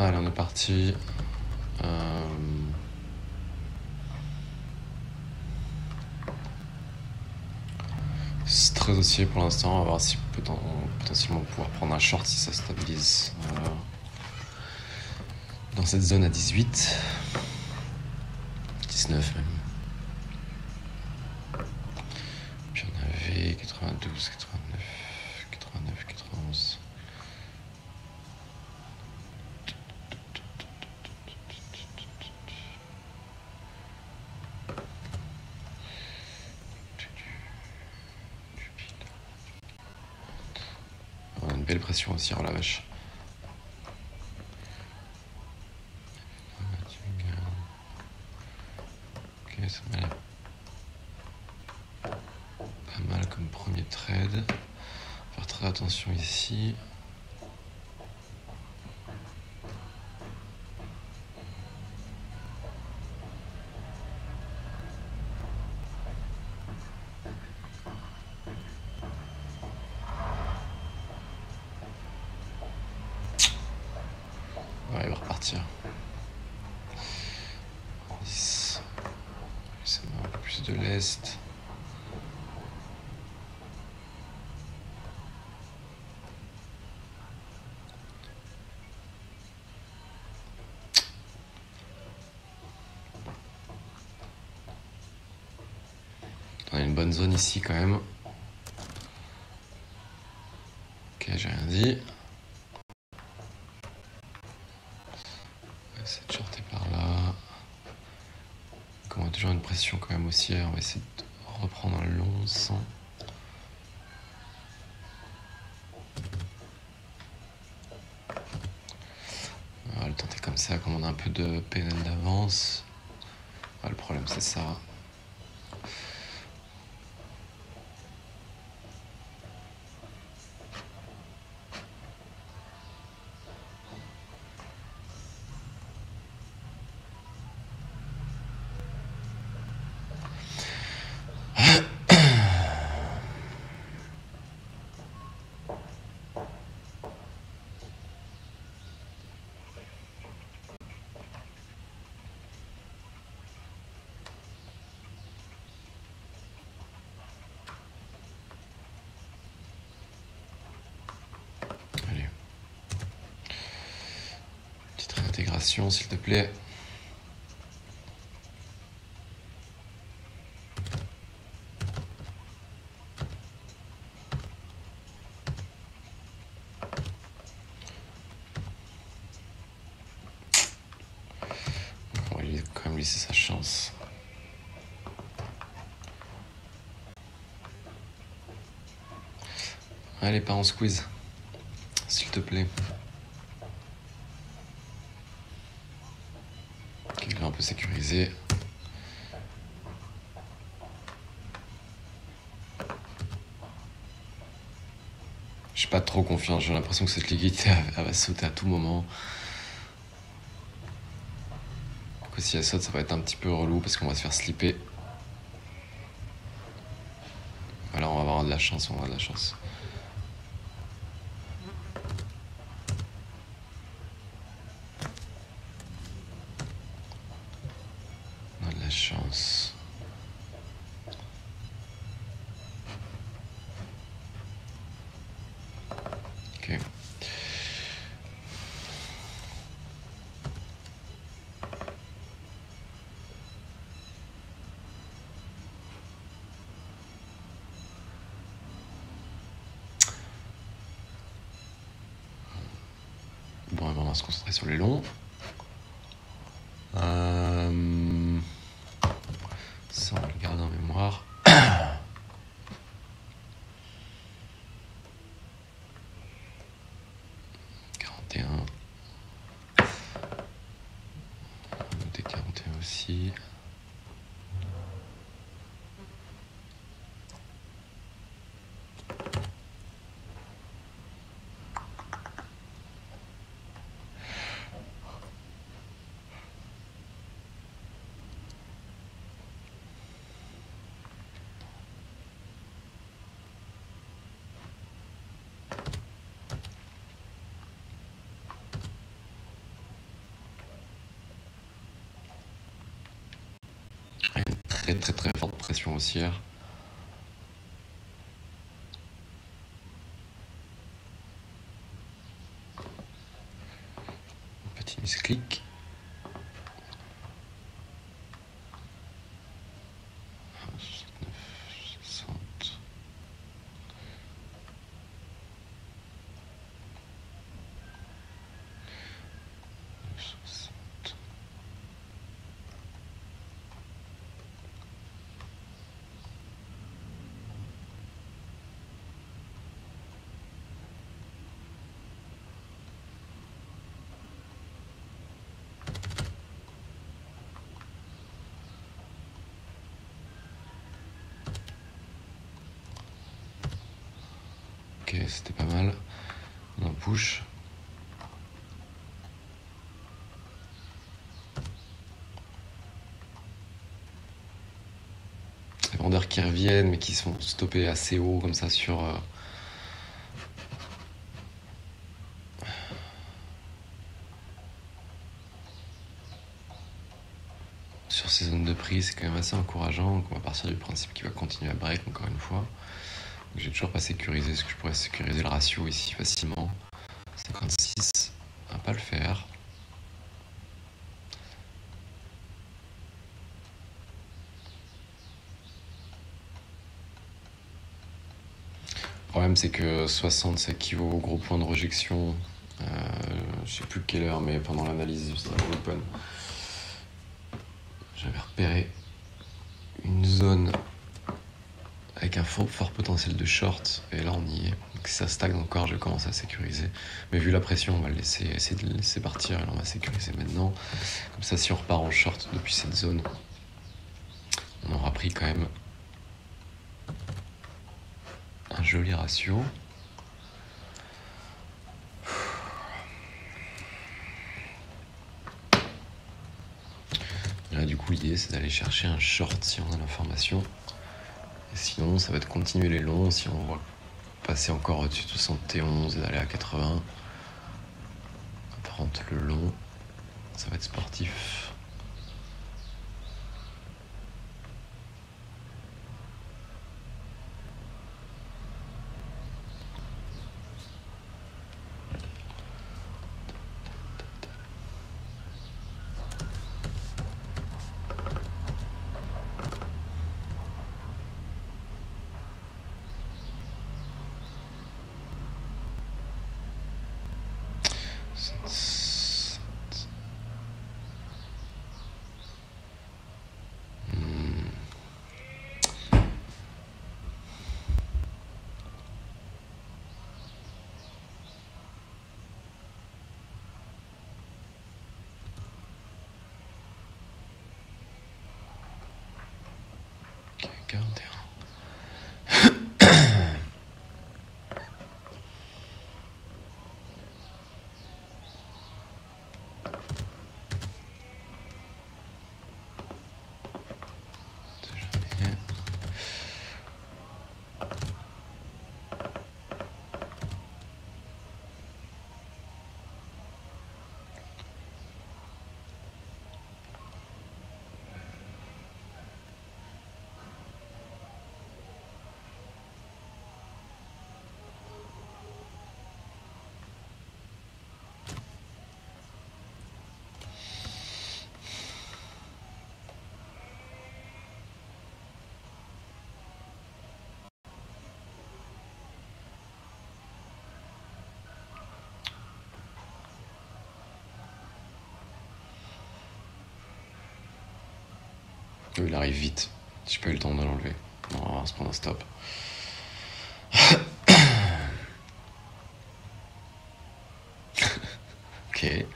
Allez, on est parti. C'est très oscillé pour l'instant. On va voir si potentiellement pouvoir prendre un short si ça stabilise dans cette zone à 18, 19 même. Puis on avait 92, 89, 89, 91. On a une belle pression aussi, oh la vache. Ok, ça m'a l'air pas mal comme premier trade. Faire très attention ici. Ouais, il va repartir. 10. Ça met un peu plus de l'est. On a une bonne zone ici quand même. Ok, j'ai rien dit. Cette short est par là. Donc on a toujours une pression quand même haussière. On va essayer de reprendre un long sans. On va le tenter comme ça, comme on a un peu de PNL d'avance. Le problème c'est ça. Allez. Petite réintégration s'il te plaît. On va quand même laisser sa chance. Allez, pas en squeeze. S'il te plaît. Ok, là on peut sécuriser. Je suis pas trop confiant, j'ai l'impression que cette liquidité elle va sauter à tout moment. Donc si elle saute, ça va être un petit peu relou parce qu'on va se faire slipper. Voilà, on va avoir de la chance, on va avoir de la chance. On a de la chance. Ok. Bon, on va se concentrer sur les longs. Ça, on le garde en mémoire. 41. On va noter 41 aussi. très très très forte pression haussière. Petit misclic. Ok, c'était pas mal. On push. Les vendeurs qui reviennent mais qui sont stoppés assez haut comme ça sur ces zones de prix, c'est quand même assez encourageant. Donc on va partir du principe qu'il va continuer à break encore une fois. J'ai toujours pas sécurisé, est-ce que je pourrais sécuriser le ratio ici facilement? 56, on va pas le faire. Le problème c'est que 60 ça équivaut au gros point de rejection. Je sais plus quelle heure, mais pendant l'analyse du Strike Open, j'avais repéré une zone avec un fort potentiel de short, et là on y est. Donc si ça stagne encore, je vais commencer à sécuriser. Mais vu la pression, on va essayer de le laisser partir, et là on va sécuriser maintenant. Comme ça, si on repart en short depuis cette zone, on aura pris quand même un joli ratio. Là du coup l'idée c'est d'aller chercher un short si on a l'information. Et sinon ça va être continuer les longs si on voit passer encore au-dessus de 71 et d'aller à 80. 30 le long, ça va être sportif. Ok, 41. Il arrive vite. J'ai pas eu le temps de l'enlever. Non, on va se prendre un stop. Ok.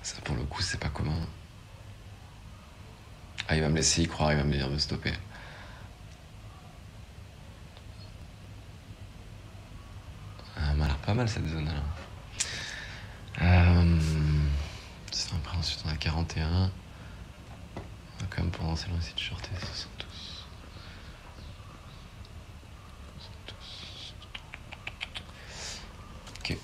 Ça pour le coup c'est pas commun. Ah, il va me laisser y croire, il va me dire de stopper. Ah, m'a l'air pas mal cette zone là. C'est après ensuite on a 41. quand même potentiellement essayer de shorter 72. Ok.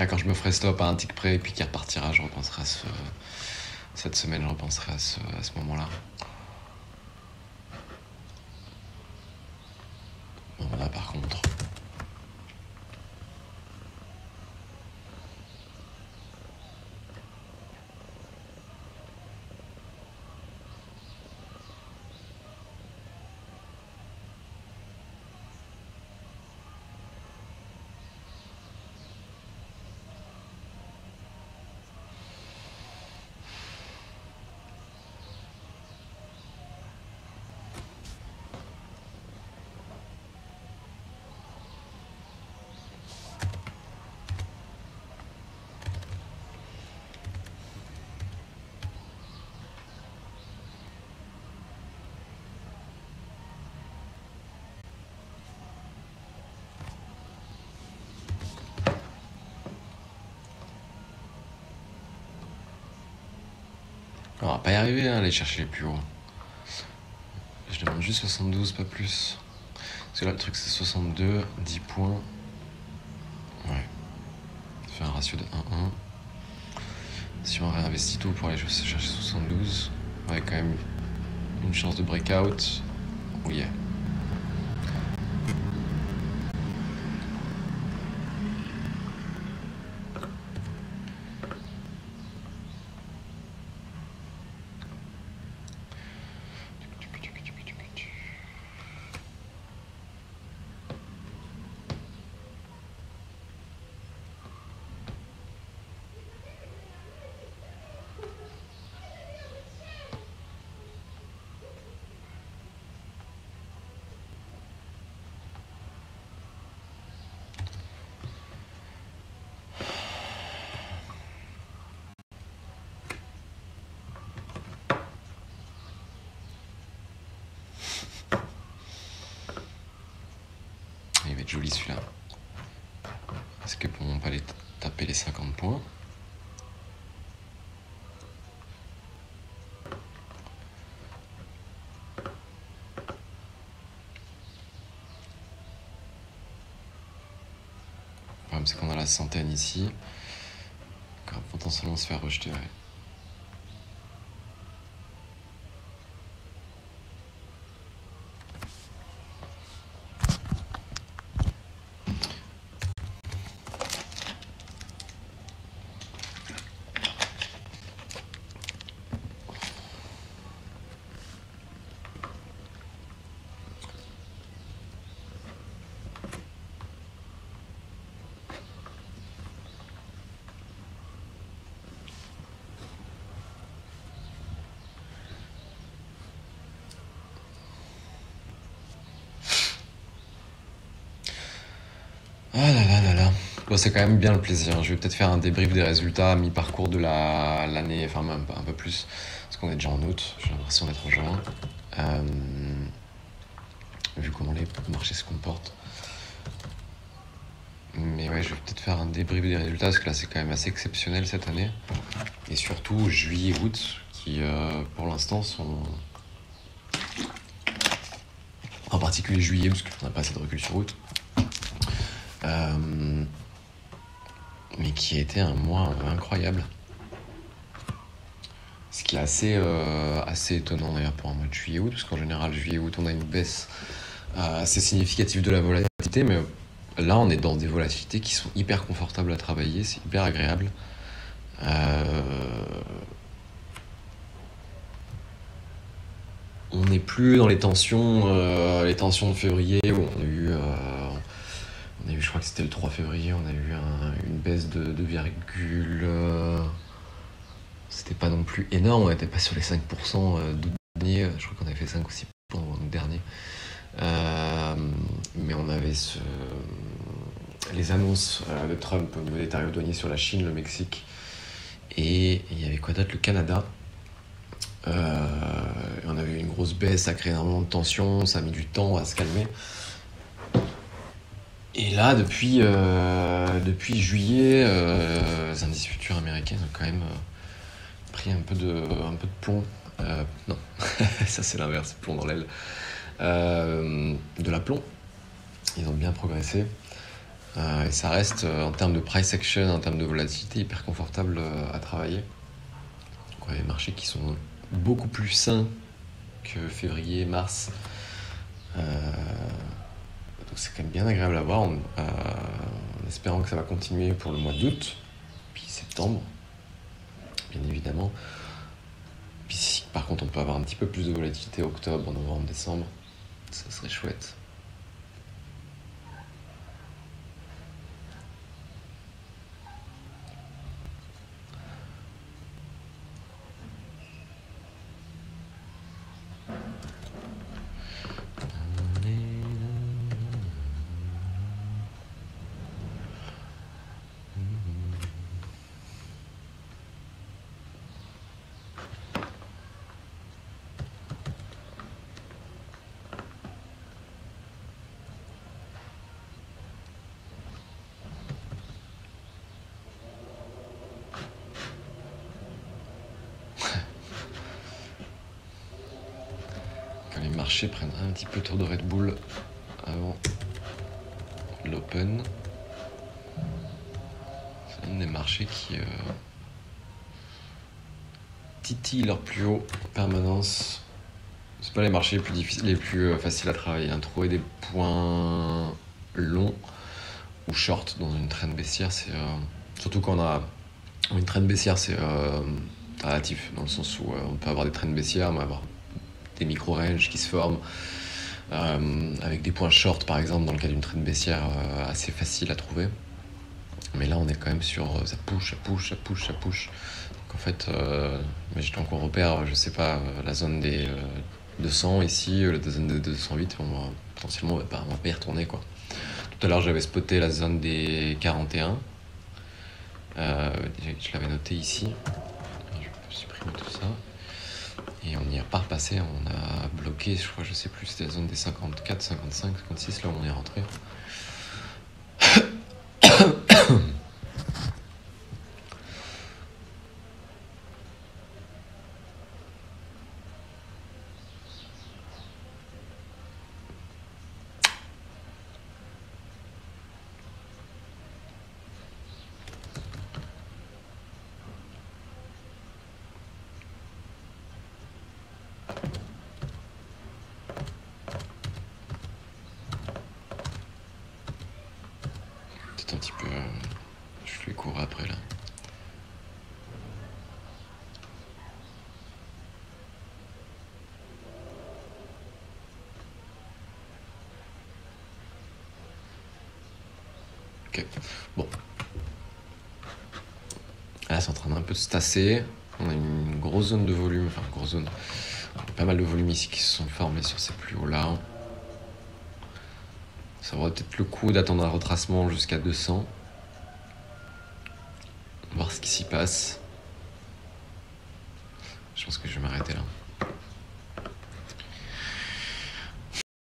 Quand je me ferai stop à un tick près et puis qu'il repartira, je repenserai à cette semaine, je repenserai à ce moment-là. Bon, là par contre. On va pas y arriver à aller chercher les plus hauts. Je demande juste 72, pas plus. Parce que là, le truc, c'est 62, 10 points. Ouais. Ça fait un ratio de 1-1. Si on réinvestit tout pour aller chercher 72, on avait quand même une chance de breakout. Oh yeah. Il va être joli celui-là. Est-ce que pourront pas aller taper les 50 points? Le problème, c'est qu'on a la centaine ici. On va potentiellement se faire rejeter, ouais. Ah là là là là. Bon, c'est quand même bien le plaisir. Je vais peut-être faire un débrief des résultats à mi-parcours de l'année, enfin même un peu plus, parce qu'on est déjà en août, j'ai l'impression d'être en juin. Vu comment les marchés se comportent. Mais ouais, je vais peut-être faire un débrief des résultats, parce que là c'est quand même assez exceptionnel cette année. Et surtout juillet et août, qui pour l'instant sont... En particulier juillet, parce qu'on n'a pas assez de recul sur août. Mais qui a été un mois incroyable. Ce qui est assez étonnant d'ailleurs pour un mois de juillet-août, parce qu'en général, juillet-août, on a une baisse assez significative de la volatilité, mais là, on est dans des volatilités qui sont hyper confortables à travailler, c'est hyper agréable. On n'est plus dans les tensions de février où on a eu, je crois que c'était le 3 février, on a eu une baisse de virgule. C'était pas non plus énorme, on n'était pas sur les 5% d'août dernier, je crois qu'on avait fait 5 ou 6% d'août dernier. Mais on avait les annonces de Trump au niveau des tarifs douaniers sur la Chine, le Mexique, et il y avait quoi d'autre, le Canada. On avait eu une grosse baisse, ça a créé énormément de tension, ça a mis du temps à se calmer. Et là, depuis juillet, les indices futurs américains ont quand même pris un peu de plomb. Non, ça c'est l'inverse, plomb dans l'aile. De l'aplomb. Ils ont bien progressé. Et ça reste, en termes de price action, en termes de volatilité, hyper confortable à travailler. Donc on a des marchés qui sont beaucoup plus sains que février, mars. Donc c'est quand même bien agréable à voir, en espérant que ça va continuer pour le mois d'août, puis septembre, bien évidemment. Puis si par contre on peut avoir un petit peu plus de volatilité octobre, novembre, décembre, ça serait chouette. Quand les marchés prennent un petit peu trop de Red Bull avant l'Open, c'est un des marchés qui titillent leur plus haut en permanence. C'est pas les marchés les plus faciles à travailler. Trouver des points longs ou short dans une trend baissière, c'est surtout quand on a une trend baissière, c'est relatif dans le sens où on peut avoir des trends baissières, mais avoir des micro-ranges qui se forment avec des points short par exemple dans le cas d'une trend baissière assez facile à trouver. Mais là on est quand même sur ça push. Donc en fait, imaginons qu'on repère, je sais pas, la zone des 200 ici, la zone des 208, potentiellement on va pas y retourner quoi. Tout à l'heure j'avais spoté la zone des 41, je l'avais noté ici, je peux supprimer tout ça. Et on n'y est pas repassé, on a bloqué, je crois, je sais plus, c'était la zone des 54, 55, 56, là où on est rentré. Peut-être un petit peu, je vais courir après là. Ok, bon. Là, c'est en train d'un peu de se tasser. On a une grosse zone de volume, enfin, grosse zone. Pas mal de volumes ici qui se sont formés sur ces plus hauts là. Ça vaudrait peut-être le coup d'attendre un retracement jusqu'à 200. Voir ce qui s'y passe. Je pense que je vais m'arrêter là.